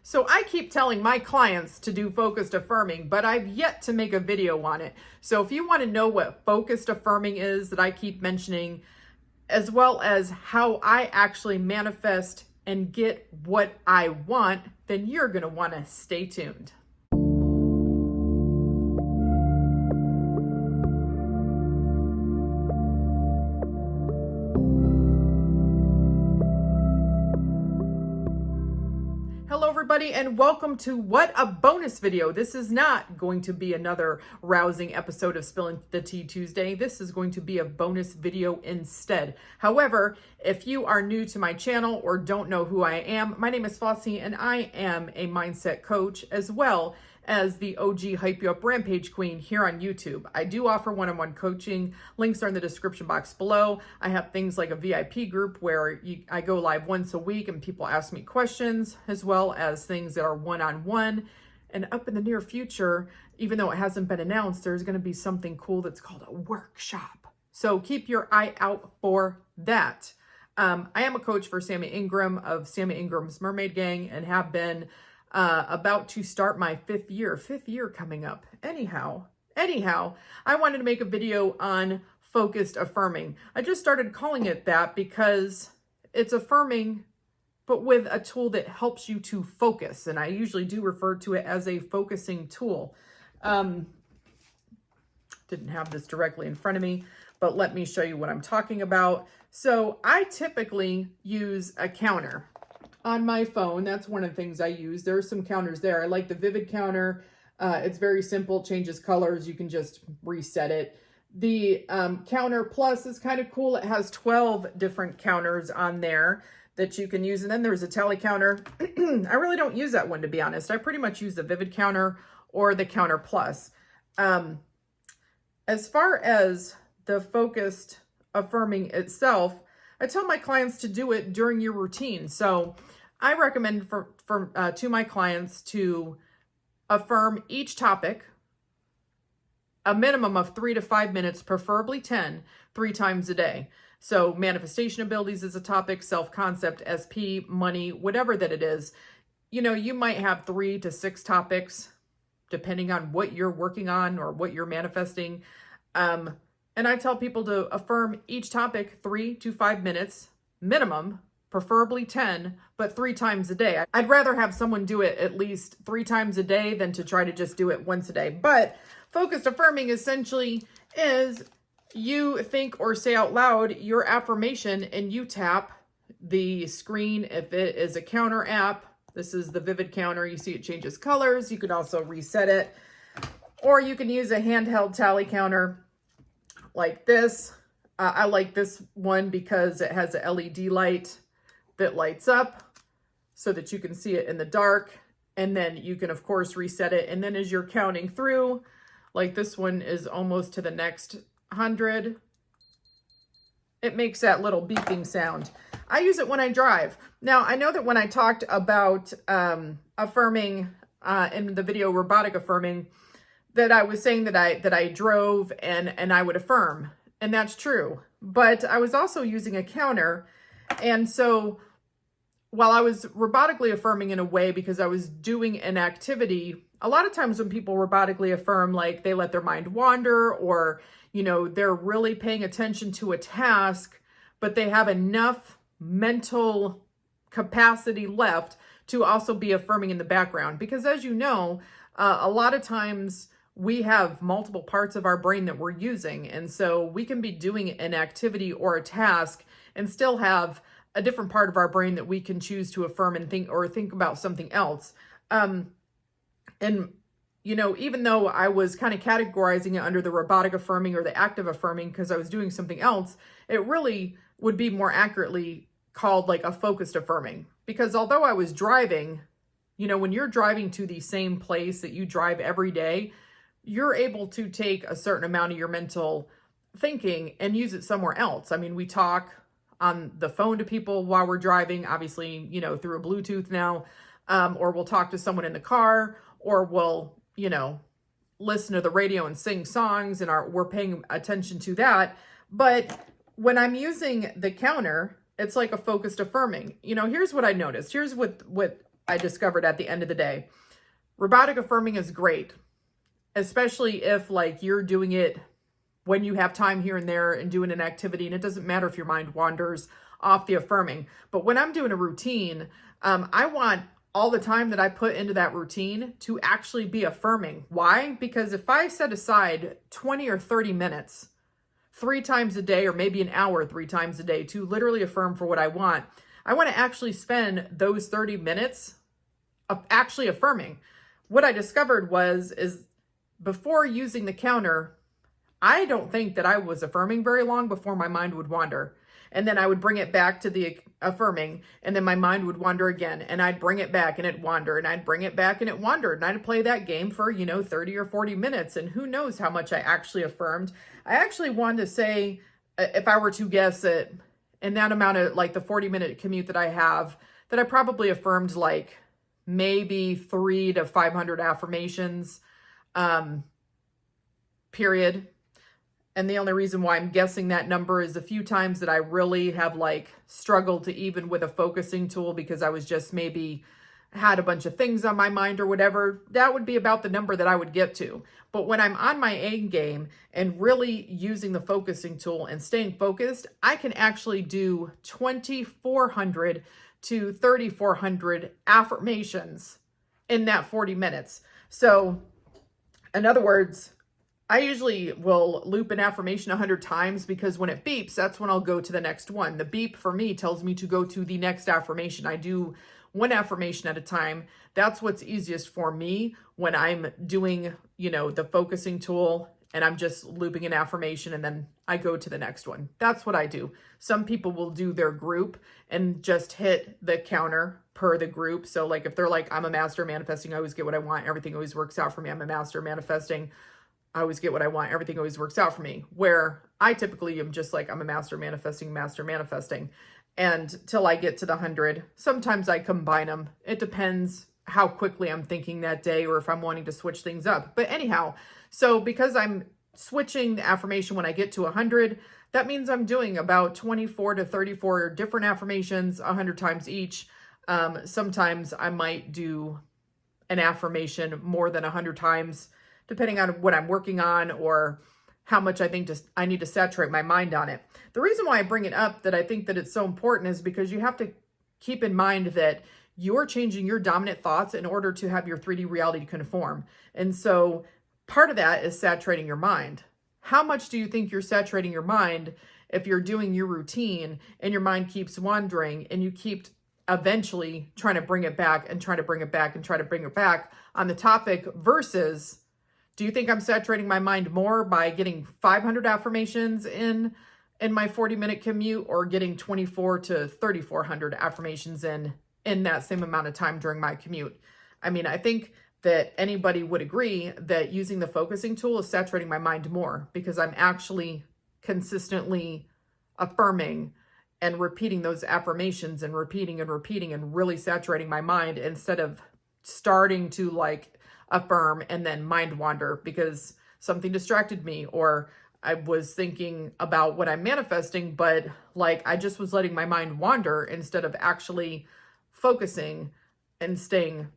So I keep telling my clients to do focused affirming, but I've yet to make a video on it. So if you want to know what focused affirming is that I keep mentioning, as well as how I actually manifest and get what I want, then you're going to want to stay tuned. Hello everybody, and welcome to What a Bonus Video. This is not going to be another rousing episode of Spilling the Tea Tuesday. This is going to be a bonus video instead. However, if you are new to my channel or don't know who I am, my name is Flossie and I am a mindset coach as well as the OG Hype You Up Rampage Queen here on YouTube. I do offer one-on-one coaching. Links are in the description box below. I have things like a VIP group where I go live once a week and people ask me questions, as well as things that are one-on-one. And up in the near future, even though it hasn't been announced, there's going to be something cool that's called a workshop. So keep your eye out for that. I am a coach for Sammy Ingram of Sammy Ingram's Mermaid Gang and have been about to start my fifth year coming up. Anyhow, I wanted to make a video on focused affirming. I just started calling it that because it's affirming, but with a tool that helps you to focus. And I usually do refer to it as a focusing tool. Didn't have this directly in front of me, but let me show you what I'm talking about. So I typically use a counter on my phone. That's one of the things I use. There are some counters there. I like the Vivid counter. It's very simple, changes colors. You can just reset it. The Counter Plus is kind of cool. It has 12 different counters on there that you can use. And then there's a tally counter. I really don't use that one, to be honest. I pretty much use the Vivid counter or the Counter Plus. As far as the focused affirming itself, I tell my clients to do it during your routine. So I recommend to my clients to affirm each topic a minimum of 3 to 5 minutes, preferably 10, 3 times a day. So manifestation abilities is a topic, self-concept, SP, money, whatever that it is. You know, you might have 3 to 6 topics depending on what you're working on or what you're manifesting. And I tell people to affirm each topic 3 to 5 minutes minimum, preferably 10, but 3 times a day. I'd rather have someone do it at least 3 times a day than to try to just do it once a day. But focused affirming essentially is you think or say out loud your affirmation and you tap the screen. If it is a counter app, this is the Vivid counter. You see it changes colors. You can also reset it, or you can use a handheld tally counter like this. I like this one because it has a LED light that lights up so that you can see it in the dark. And then you can, of course, reset it. And then as you're counting through, like this one is almost to the next 100, it makes that little beeping sound. I use it when I drive. Now, I know that when I talked about affirming in the video Robotic Affirming, that I was saying that I drove and I would affirm, and that's true. But I was also using a counter, and so while I was robotically affirming in a way because I was doing an activity, a lot of times when people robotically affirm, like they let their mind wander, or you know, they're really paying attention to a task, but they have enough mental capacity left to also be affirming in the background. Because as you know, a lot of times we have multiple parts of our brain that we're using. And so we can be doing an activity or a task and still have a different part of our brain that we can choose to affirm and think about something else. And, you know, even though I was kind of categorizing it under the robotic affirming or the active affirming because I was doing something else, it really would be more accurately called like a focused affirming. Because although I was driving, you know, when you're driving to the same place that you drive every day, you're able to take a certain amount of your mental thinking and use it somewhere else. I mean, we talk on the phone to people while we're driving, obviously, you know, through a Bluetooth now, or we'll talk to someone in the car, or we'll, you know, listen to the radio and sing songs and we're paying attention to that. But when I'm using the counter, it's like a focused affirming. You know, here's what I noticed. Here's what I discovered at the end of the day. Robotic affirming is great, especially if like you're doing it when you have time here and there and doing an activity, and it doesn't matter if your mind wanders off the affirming. But when I'm doing a routine, I want all the time that I put into that routine to actually be affirming. Why? Because if I set aside 20 or 30 minutes 3 times a day, or maybe an hour 3 times a day to literally affirm for what I want to actually spend those 30 minutes of actually affirming. What I discovered is before using the counter, I don't think that I was affirming very long before my mind would wander. And then I would bring it back to the affirming, and then my mind would wander again, and I'd bring it back and it wander, and I'd bring it back and it wandered, and I'd play that game for, 30 or 40 minutes, and who knows how much I actually affirmed. I actually wanted to say, if I were to guess it, in that amount of like the 40-minute commute that I have, that I probably affirmed like maybe 300 to 500 affirmations, period. And the only reason why I'm guessing that number is a few times that I really have like struggled to even with a focusing tool because I was just maybe had a bunch of things on my mind or whatever. That would be about the number that I would get to. But when I'm on my A game and really using the focusing tool and staying focused, I can actually do 2,400 to 3,400 affirmations in that 40 minutes. So in other words, I usually will loop an affirmation 100 times because when it beeps, that's when I'll go to the next one. The beep for me tells me to go to the next affirmation. I do one affirmation at a time. That's what's easiest for me when I'm doing, the focusing tool and I'm just looping an affirmation and then I go to the next one. That's what I do. Some people will do their group and just hit the counter per the group. So like if they're like, I'm a master manifesting, I always get what I want. Everything always works out for me. I'm a master manifesting. I always get what I want. Everything always works out for me. Where I typically am just like, I'm a master manifesting. And till I get to the 100, sometimes I combine them. It depends how quickly I'm thinking that day or if I'm wanting to switch things up. But anyhow, so because I'm switching the affirmation when I get to 100, that means I'm doing about 24 to 34 different affirmations 100 times each. Sometimes I might do an affirmation more than 100 times, depending on what I'm working on or how much I think I need to saturate my mind on it. The reason why I bring it up that I think that it's so important is because you have to keep in mind that you're changing your dominant thoughts in order to have your 3D reality conform. And so part of that is saturating your mind. How much do you think you're saturating your mind if you're doing your routine and your mind keeps wandering and you keep eventually trying to bring it back and try to bring it back and try to bring it back on the topic versus, do you think I'm saturating my mind more by getting 500 affirmations in my 40-minute commute or getting 24 to 3,400 affirmations in that same amount of time during my commute? I mean, I think that anybody would agree that using the focusing tool is saturating my mind more because I'm actually consistently affirming and repeating those affirmations and repeating and really saturating my mind instead of starting to like affirm and then mind wander because something distracted me or I was thinking about what I'm manifesting, but like I just was letting my mind wander instead of actually focusing and staying,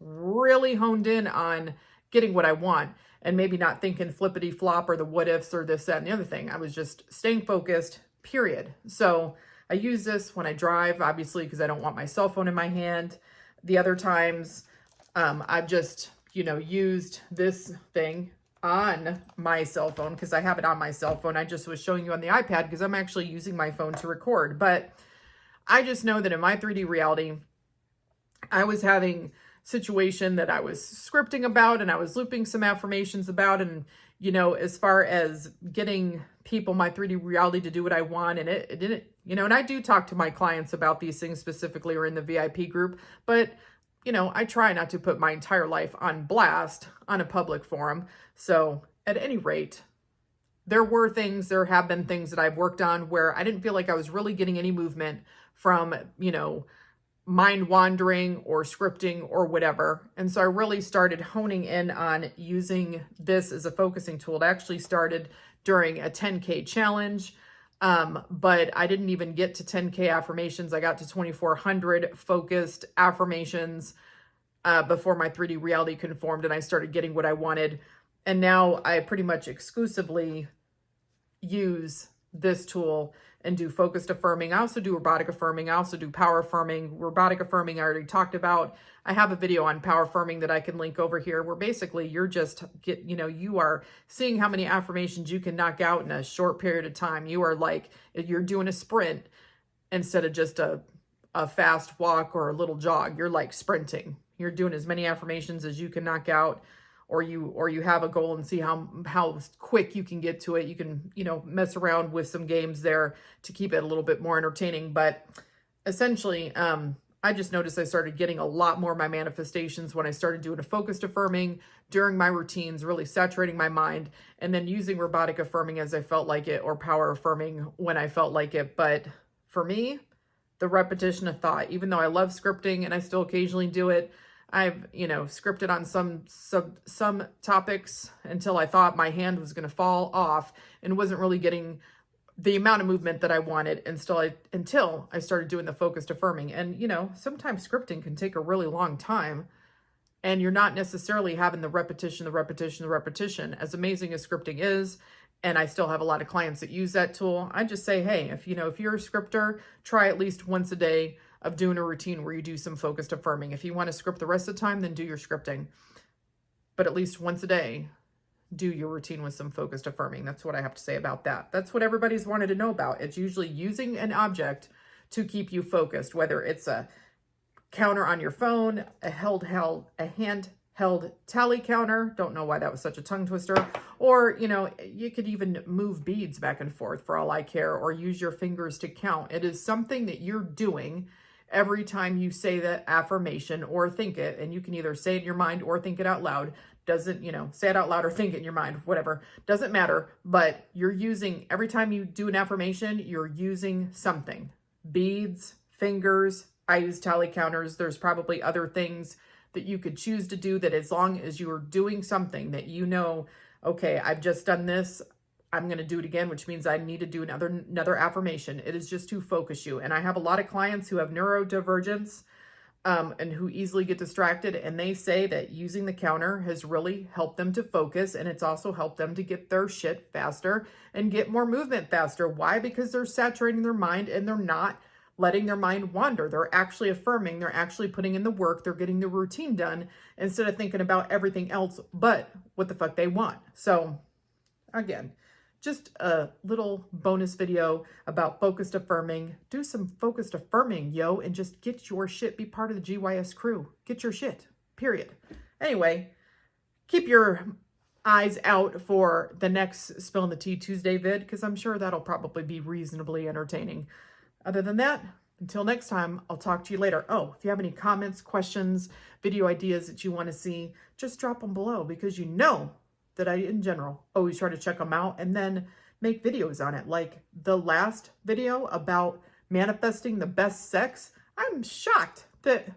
really honed in on getting what I want and maybe not thinking flippity flop or the what ifs or this, that, and the other thing. I was just staying focused, period. So I use this when I drive, obviously, because I don't want my cell phone in my hand. The other times, I've just, used this thing on my cell phone because I have it on my cell phone. I just was showing you on the iPad because I'm actually using my phone to record. But I just know that in my 3D reality, I was having situation that I was scripting about and I was looping some affirmations about. And, as far as getting people, my 3D reality to do what I want. And it didn't, and I do talk to my clients about these things specifically or in the VIP group. But I try not to put my entire life on blast on a public forum. So at any rate, there have been things that I've worked on where I didn't feel like I was really getting any movement from, mind wandering or scripting or whatever. And so I really started honing in on using this as a focusing tool. It actually started during a 10K challenge. But I didn't even get to 10K affirmations. I got to 2,400 focused affirmations before my 3D reality conformed and I started getting what I wanted. And now I pretty much exclusively use this tool and do focused affirming. I also do robotic affirming. I also do power affirming. Robotic affirming I already talked about. I have a video on power affirming that I can link over here where basically you're just you are seeing how many affirmations you can knock out in a short period of time. You are like, you're doing a sprint instead of just a fast walk or a little jog. You're like sprinting. You're doing as many affirmations as you can knock out, or you have a goal and see how quick you can get to it. You can, mess around with some games there to keep it a little bit more entertaining. But essentially, I just noticed I started getting a lot more of my manifestations when I started doing a focused affirming during my routines, really saturating my mind, and then using robotic affirming as I felt like it, or power affirming when I felt like it. But for me, the repetition of thought, even though I love scripting and I still occasionally do it, I've, scripted on some topics until I thought my hand was going to fall off and wasn't really getting the amount of movement that I wanted until I started doing the focused affirming. And, sometimes scripting can take a really long time and you're not necessarily having the repetition. As amazing as scripting is, and I still have a lot of clients that use that tool, I just say, hey, if you're a scripter, try at least once a day of doing a routine where you do some focused affirming. If you want to script the rest of the time, then do your scripting. But at least once a day, do your routine with some focused affirming. That's what I have to say about that. That's what everybody's wanted to know about. It's usually using an object to keep you focused, whether it's a counter on your phone, a handheld tally counter. Don't know why that was such a tongue twister. Or, you could even move beads back and forth for all I care, or use your fingers to count. It is something that you're doing every time you say that affirmation or think it, and you can either say it in your mind or think it out loud. Doesn't, say it out loud or think it in your mind, whatever, doesn't matter. But you're using, every time you do an affirmation, you're using something. Beads, fingers, I use tally counters. There's probably other things that you could choose to do, that as long as you are doing something that okay, I've just done this, I'm going to do it again, which means I need to do another affirmation. It is just to focus you. And I have a lot of clients who have neurodivergence and who easily get distracted. And they say that using the counter has really helped them to focus. And it's also helped them to get their shit faster and get more movement faster. Why? Because they're saturating their mind and they're not letting their mind wander. They're actually affirming. They're actually putting in the work. They're getting the routine done instead of thinking about everything else but what the fuck they want. So again, just a little bonus video about focused affirming. Do some focused affirming, yo, and just get your shit. Be part of the GYS crew. Get your shit, period. Anyway, keep your eyes out for the next Spilling the Tea Tuesday vid, because I'm sure that'll probably be reasonably entertaining. Other than that, until next time, I'll talk to you later. Oh, if you have any comments, questions, video ideas that you want to see, just drop them below, because that I, in general, always try to check them out and then make videos on it. Like the last video about manifesting the best sex, I'm shocked that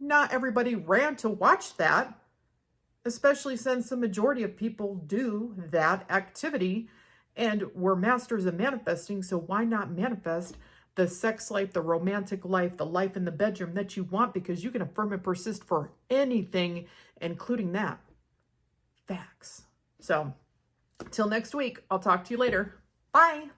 not everybody ran to watch that, especially since the majority of people do that activity and we're masters of manifesting. So why not manifest the sex life, the romantic life, the life in the bedroom that you want, because you can affirm and persist for anything, including that. Facts. So, till next week, I'll talk to you later. Bye.